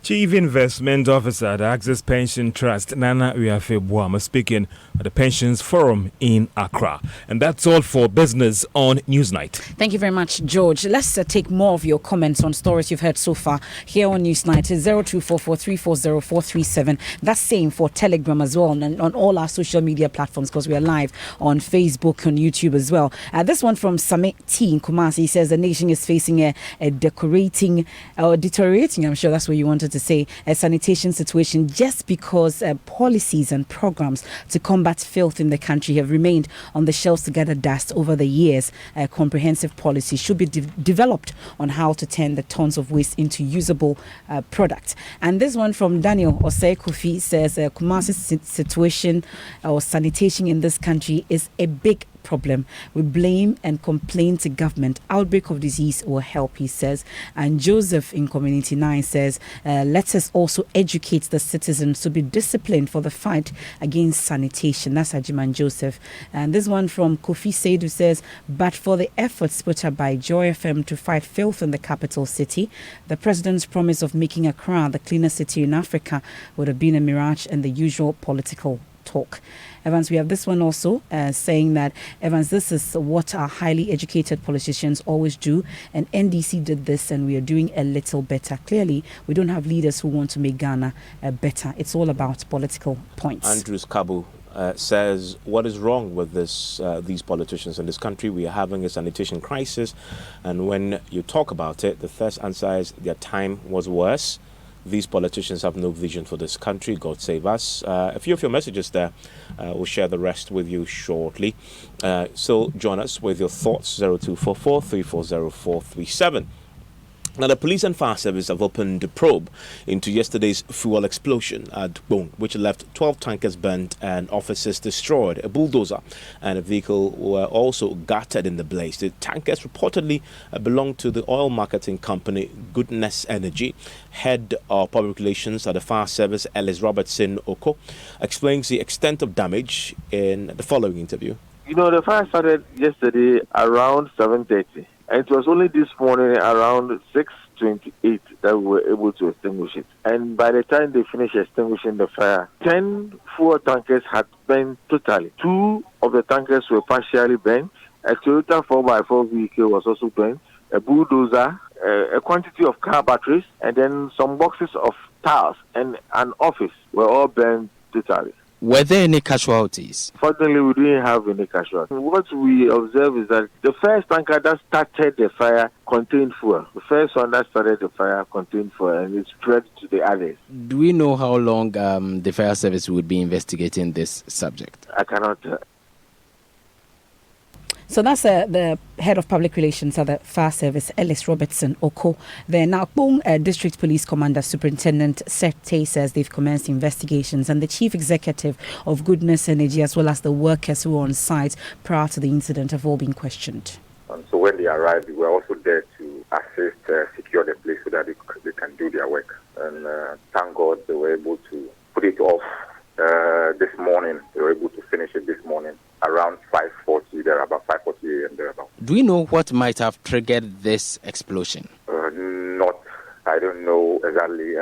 Chief Investment Officer at Access Pension Trust, Nana Wiafe Boama, speaking at the Pensions Forum in Accra. And that's all for business on Newsnight. Thank you very much, George. Let's take more of your comments on stories you've heard so far here on Newsnight. 0244340437. That's same for Telegram as well, and on all our social media platforms because we are live on Facebook and YouTube as well. This one from Samit T in Kumasi. He says the nation is facing a deteriorating, I'm sure that's what you wanted to say, a sanitation situation just because policies and programs to combat filth in the country have remained on the shelves to gather dust over the years. A comprehensive policy should be developed on how to turn the tons of waste into usable products. And this one from Daniel Osei Kofi says Kumasi's situation or sanitation in this country is a big problem. We blame and complain to government. Outbreak of disease will help, he says. And Joseph in Community 9 says, let us also educate the citizens to be disciplined for the fight against sanitation. That's Ajiman Joseph. And this one from Kofi Seidu says, but for the efforts put up by Joy FM to fight filth in the capital city, the president's promise of making Accra the cleanest city in Africa would have been a mirage and the usual political talk. Evans, we have this one also saying that, Evans, this is what our highly educated politicians always do, and NDC did this and we are doing a little better. Clearly, we don't have leaders who want to make Ghana better. It's all about political points. Andrews Kabu says, what is wrong with these politicians in this country? We are having a sanitation crisis, and when you talk about it, the first answer is their time was worse. These politicians have no vision for this country. God save us. A few of your messages there. We'll share the rest with you shortly. So join us with your thoughts. 0244 340437. Now, the police and fire service have opened a probe into yesterday's fuel explosion at Bone, which left 12 tankers burnt and offices destroyed. A bulldozer and a vehicle were also gutted in the blaze. The tankers reportedly belonged to the oil marketing company Goodness Energy. Head of Public Relations at the fire service, Ellis Robertson Oko, explains the extent of damage in the following interview. The fire started yesterday around 7:30. And it was only this morning around 6:28 that we were able to extinguish it. And by the time they finished extinguishing the fire, 10 fuel tankers had burned totally. 2 of the tankers were partially burnt. A Toyota 4x4 vehicle was also burnt. A bulldozer, a quantity of car batteries, and then some boxes of tires and an office were all burned totally. Were there any casualties? Fortunately, we didn't have any casualties. What we observed is that the first tanker that started the fire contained fuel. The first one that started the fire contained fuel, and it spread to the others. Do we know how long the fire service would be investigating this subject? I cannot. So that's the head of public relations at the fire service, Ellis Robertson Oko. The Nakpong District Police Commander Superintendent Sete says they've commenced investigations, and the chief executive of Goodness Energy, as well as the workers who were on site prior to the incident, have all been questioned. So when they arrived, we were also there to assist secure the place so that they can do their work. And thank God they were able to put it off this morning. They were able to finish it this morning around 5:40, there about 5:40 a.m. thereabout. Do we know what might have triggered this explosion? I don't know exactly.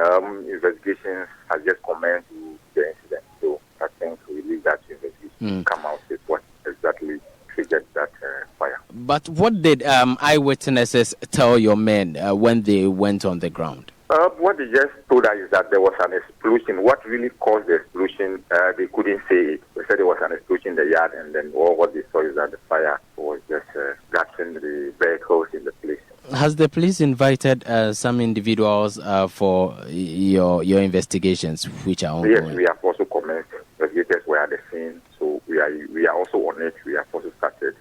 Investigations has just commenced to the incident, so I think we leave that to investigation come out with what exactly triggered that fire. But what did eyewitnesses tell your men when they went on the ground? What they just told us is that there was an explosion. What really caused the explosion, they couldn't say it. They said there was an explosion in the yard, and then what they saw is that the fire was just gushing the vehicles in the place. Has the police invited some individuals for your investigations, which are ongoing? Yes, we have also commenced. Investigators were at the scene, so we are also on it. We have also started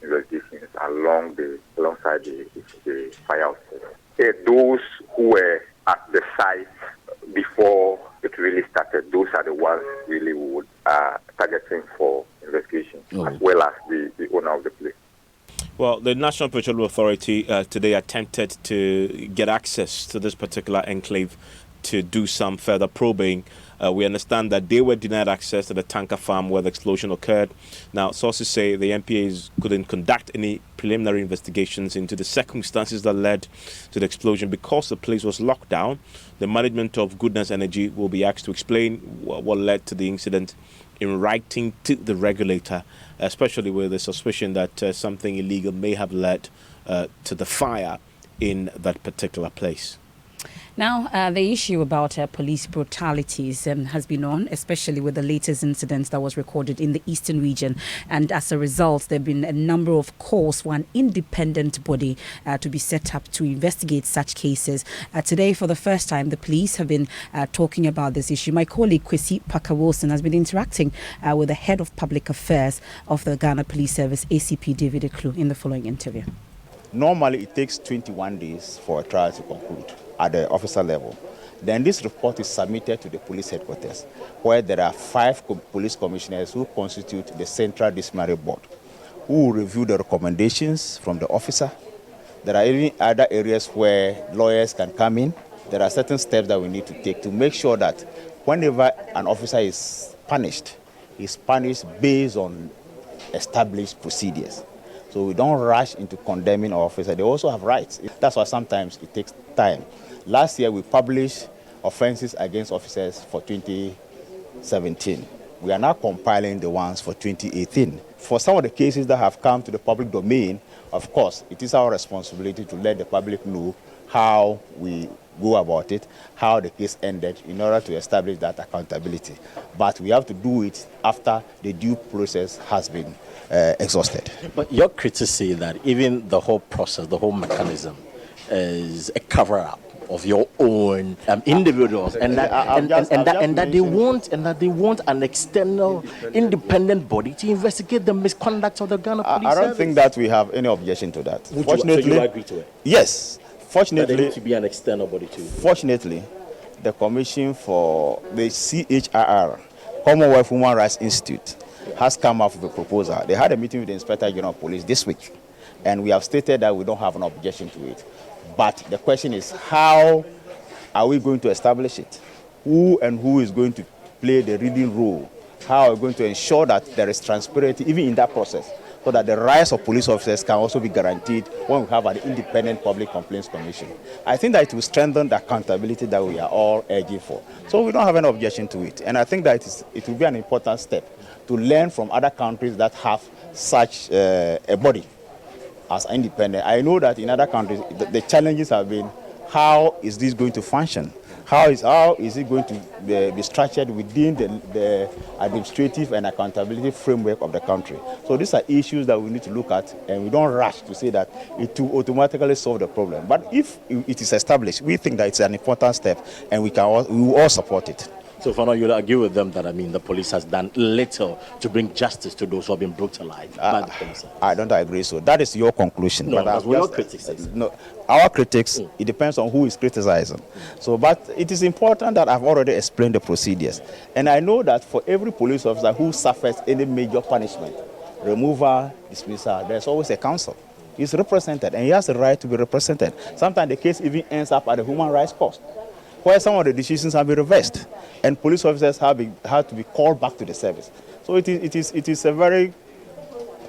investigations alongside the fire. Those who were at the site before it really started, those are the ones really we would targeting for investigation, as well as the owner of the place. Well, the National Petroleum Authority today attempted to get access to this particular enclave to do some further probing. We understand that they were denied access to the tanker farm where the explosion occurred. Now, sources say the NPAs couldn't conduct any preliminary investigations into the circumstances that led to the explosion because the place was locked down. The management of Goodness Energy will be asked to explain what led to the incident in writing to the regulator, especially with the suspicion that something illegal may have led to the fire in that particular place. Now, the issue about police brutalities has been on, especially with the latest incidents that was recorded in the eastern region. And as a result, there have been a number of calls for an independent body to be set up to investigate such cases. Today, for the first time, the police have been talking about this issue. My colleague, Kwesi Parker-Wilson, has been interacting with the head of public affairs of the Ghana Police Service, ACP David Eklu, in the following interview. Normally, it takes 21 days for a trial to conclude at the officer level. Then this report is submitted to the police headquarters, where there are 5 police commissioners who constitute the Central Disciplinary Board, who will review the recommendations from the officer. There are even other areas where lawyers can come in. There are certain steps that we need to take to make sure that whenever an officer is punished, he's punished based on established procedures. So we don't rush into condemning our officers. They also have rights. That's why sometimes it takes time. Last year, we published offenses against officers for 2017. We are now compiling the ones for 2018. For some of the cases that have come to the public domain, of course, it is our responsibility to let the public know how we go about it, how the case ended, in order to establish that accountability. But we have to do it after the due process has been exhausted. But your critics say that even the whole process, the whole mechanism, is a cover-up of your own individuals, and that they want an external, independent body to investigate the misconduct of the Ghana Police I don't Service. think that we have any objection to that. Fortunately, so you agree to it? Yes. Fortunately, there needs to be an external body too. Fortunately, the Commission for the CHRR, Commonwealth Human Rights Institute, has come up with a proposal. They had a meeting with the Inspector General of Police this week, and we have stated that we don't have an objection to it. But the question is, how are we going to establish it? Who is going to play the leading role? How are we going to ensure that there is transparency even in that process, so that the rights of police officers can also be guaranteed when we have an independent public complaints commission? I think that it will strengthen the accountability that we are all urging for. So we don't have an objection to it. And I think that it will be an important step to learn from other countries that have such a body as independent. I know that in other countries, the challenges have been, how is this going to function? How is it going to be structured within the administrative and accountability framework of the country? So these are issues that we need to look at, and we don't rush to say that it will automatically solve the problem. But if it is established, we think that it's an important step, and we will all support it. So, Fano, you'll agree with them that, the police has done little to bring justice to those who have been brutalized by the police? I don't agree so. That is your conclusion. No, but we're not critics. No, our critics, it depends on who is criticizing. So, but it is important that I've already explained the procedures. And I know that for every police officer who suffers any major punishment, removal, dismissal, there's always a counsel. He's represented, and he has the right to be represented. Sometimes the case even ends up at the human rights court, where some of the decisions have been reversed, and police officers have to be called back to the service. So it is a very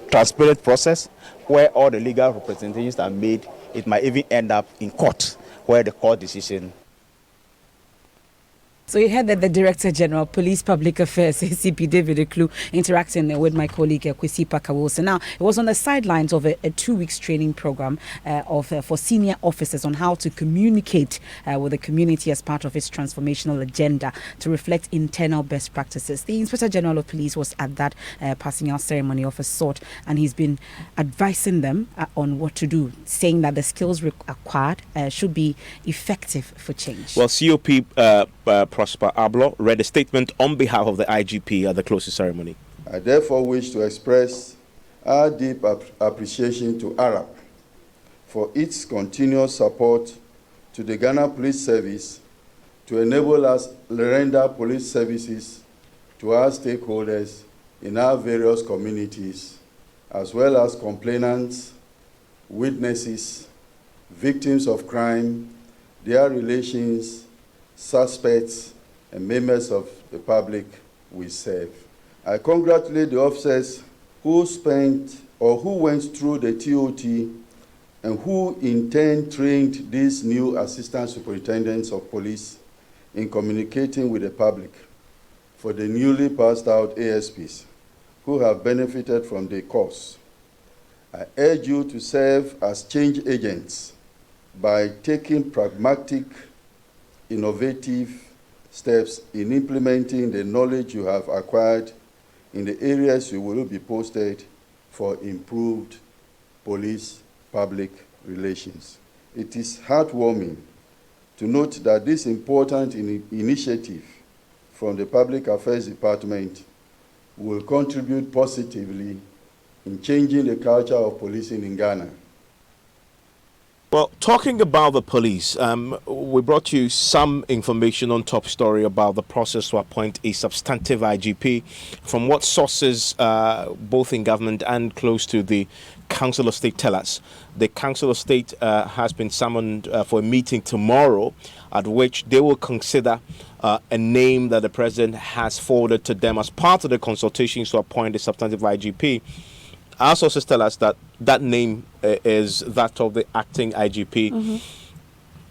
transparent process where all the legal representations are made. It might even end up in court, where the court decision. So you heard that the Director General, Police Public Affairs, ACP David Eklu, interacting with my colleague Kwesi Pakawose. Now, it was on the sidelines of a 2 weeks training program for senior officers on how to communicate with the community as part of its transformational agenda to reflect internal best practices. The Inspector General of Police was at that passing out ceremony of a sort, and he's been advising them on what to do, saying that the skills acquired should be effective for change. Well, COP Prosper Ablo read a statement on behalf of the IGP at the closing ceremony. I therefore wish to express our deep appreciation to ARAP for its continuous support to the Ghana Police Service to enable us to render police services to our stakeholders in our various communities, as well as complainants, witnesses, victims of crime, their relations, suspects, and members of the public we serve. I congratulate the officers who went through the TOT and who in turn trained these new assistant superintendents of police in communicating with the public, for the newly passed out ASPs who have benefited from the course. I urge you to serve as change agents by taking pragmatic, innovative steps in implementing the knowledge you have acquired in the areas you will be posted for improved police-public relations. It is heartwarming to note that this important initiative from the Public Affairs Department will contribute positively in changing the culture of policing in Ghana. Well, talking about the police, we brought you some information on Top Story about the process to appoint a substantive IGP. From what sources, both in government and close to the Council of State tell us, the Council of State has been summoned for a meeting tomorrow at which they will consider a name that the President has forwarded to them as part of the consultations to appoint a substantive IGP. Our sources tell us that that name is that of the acting IGP,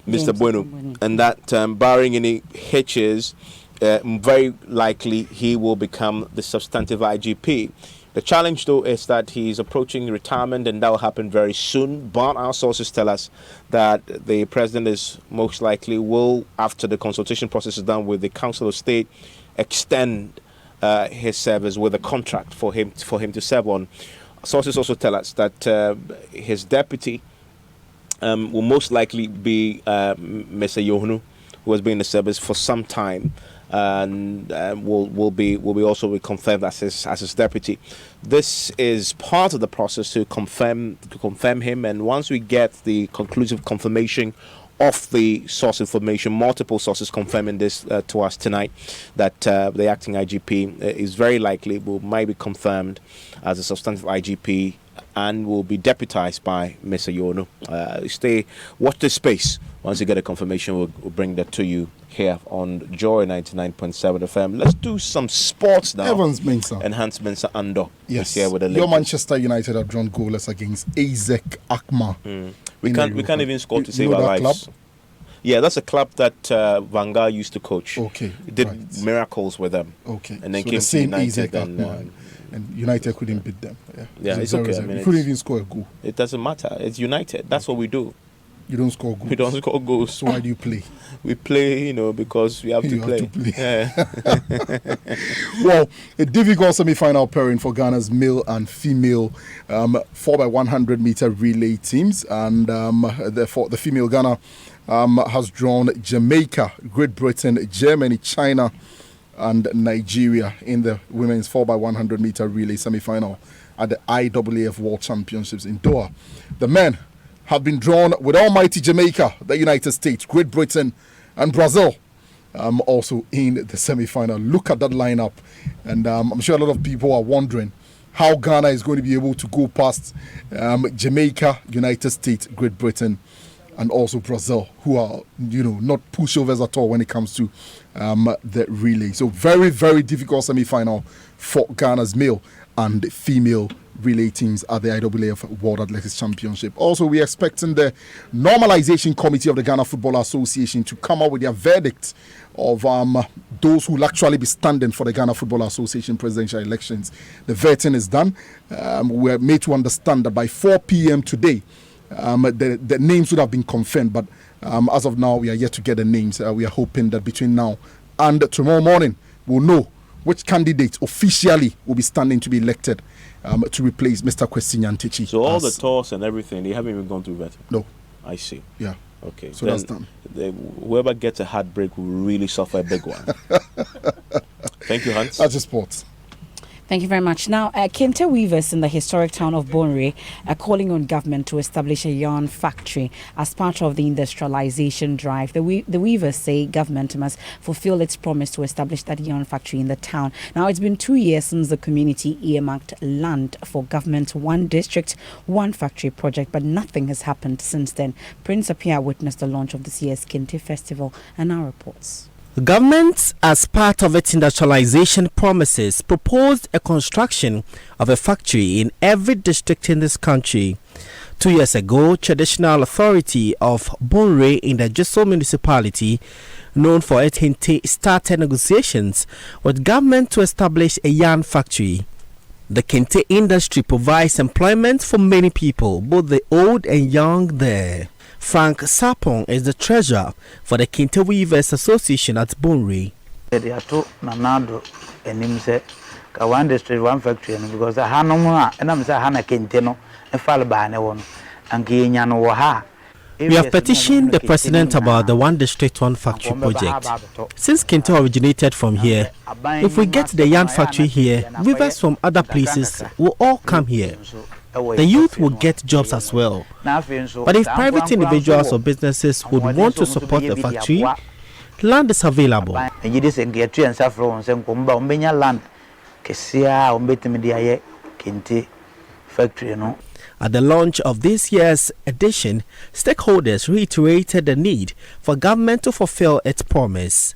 Mr. Bueno, and that barring any hitches, very likely he will become the substantive IGP. The challenge, though, is that he's approaching retirement, and that will happen very soon. But our sources tell us that the President is most likely will, after the consultation process is done with the Council of State, extend his service with a contract for him to serve on. Sources also tell us that his deputy will most likely be Mr. Yohunu, who has been in the service for some time, and will be also confirmed as his deputy. This is part of the process to confirm him, and once we get the conclusive confirmation of the source information, multiple sources confirming this to us tonight, that the acting IGP is very likely might be confirmed as a substantive IGP and will be deputized by Mr. Yono. Watch this space. Once you get a confirmation, we'll bring that to you here on Joy 99.7 FM. Let's do some sports now. Evans Mensah. Enhance Mensah Ando. Yes. Here with the Your Manchester United have drawn goalless against AZEK Akma. We can't even score to save our lives. Club? Yeah, that's a club that Vanguard used to coach. Okay. He did miracles with them. Okay. And then so came the same to United AZEK and United couldn't beat them. Yeah, it's okay. I mean, you couldn't even score a goal. It doesn't matter. It's United. That's what we do. You don't score goals. We don't score goals. So why do you play? We play, because we have to play. Yeah. Well, a difficult semi-final pairing for Ghana's male and female 4x100 meter relay teams, and therefore the female Ghana has drawn Jamaica, Great Britain, Germany, China, and Nigeria in the women's 4x100 meter relay semi-final at the IAAF World Championships in Doha. The men have been drawn with almighty Jamaica, the United States, Great Britain, and Brazil also in the semi-final. Look at that lineup, and I'm sure a lot of people are wondering how Ghana is going to be able to go past Jamaica, United States, Great Britain, and also Brazil, who are, not pushovers at all when it comes to the relay. So very, very difficult semi-final for Ghana's male and female relay teams at the IAAF World Athletics Championship. Also, we're expecting the Normalization Committee of the Ghana Football Association to come out with their verdict of those who will actually be standing for the Ghana Football Association presidential elections. The vetting is done. We're made to understand that by 4 p.m. today, the names would have been confirmed, but as of now, we are yet to get the names. We are hoping that between now and tomorrow morning, we'll know which candidate officially will be standing to be elected to replace Mr. Kwesi Nyantakyi. So all the tours and everything, they haven't even gone through vetting? No. I see. Yeah. Okay. So that's done. Whoever gets a heartbreak will really suffer a big one. Thank you, Hans. That's just sports. Thank you very much. Now, Kente weavers in the historic town of Bonre are calling on government to establish a yarn factory as part of the industrialization drive. The weavers say government must fulfill its promise to establish that yarn factory in the town. Now, it's been 2 years since the community earmarked land for government's One District, One Factory project, but nothing has happened since then. Prince Apia witnessed the launch of this year's Kente Festival and now reports. The government, as part of its industrialization promises, proposed a construction of a factory in every district in this country. 2 years ago, traditional authority of Bonre in the Jeso municipality, known for its Hinte, started negotiations with government to establish a yarn factory. The Kente industry provides employment for many people, both the old and young there. Frank Sapong is the treasurer for the Kente Weavers Association at Bonre. One district, one factory, because I have no more, and I'm saying Kente no, and fall by no one. We have petitioned the president about the One District, One Factory project. Since Kente originated from here, if we get the yarn factory here, weavers from other places will all come here. The youth will get jobs as well. But if private individuals or businesses would want to support the factory, land is available. At the launch of this year's edition, stakeholders reiterated the need for government to fulfill its promise.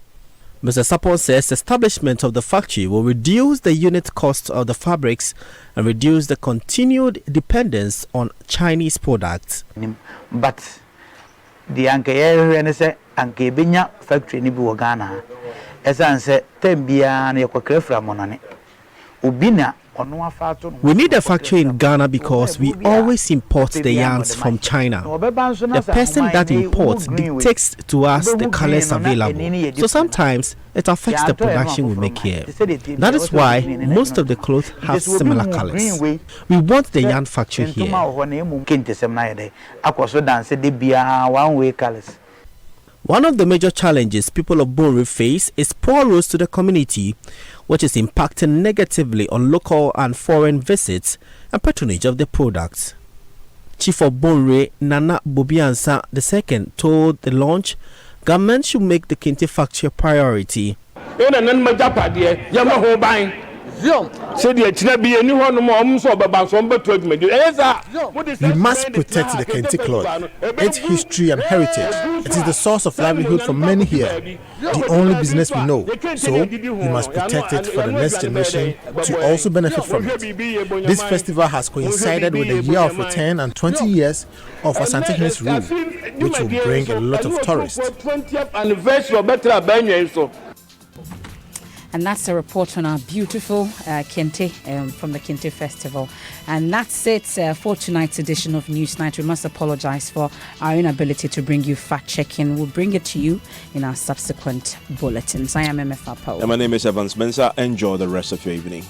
Mr. Sapon says establishment of the factory will reduce the unit cost of the fabrics and reduce the continued dependence on Chinese products. But the Anke Binya factory in Ghana, as I said, Tembia and Yokokrefra Monani. Ubina. We need a factory in Ghana because we always import the yarns from China. The person that imports dictates to us the colors available. So sometimes it affects the production we make here. That is why most of the clothes have similar colors. We want the yarn factory here. One of the major challenges people of Bonre face is poor roads to the community, which is impacting negatively on local and foreign visits and patronage of the products. Chief of Bonre, Nana Bobiansa II, told the launch, government should make the Kente factory a priority. We must protect the Kente cloth, its history and heritage. It is the source of livelihood for many here, the only business we know. So we must protect it for the next generation to also benefit from it. This festival has coincided with the year of return and 20 years of Asante Hen's rule, which will bring a lot of tourists. And that's a report on our beautiful Kente from the Kente Festival. And that's it for tonight's edition of Newsnight. We must apologize for our inability to bring you fact-checking. We'll bring it to you in our subsequent bulletins. I am MFA Paul. And my name is Evan Spencer. Enjoy the rest of your evening.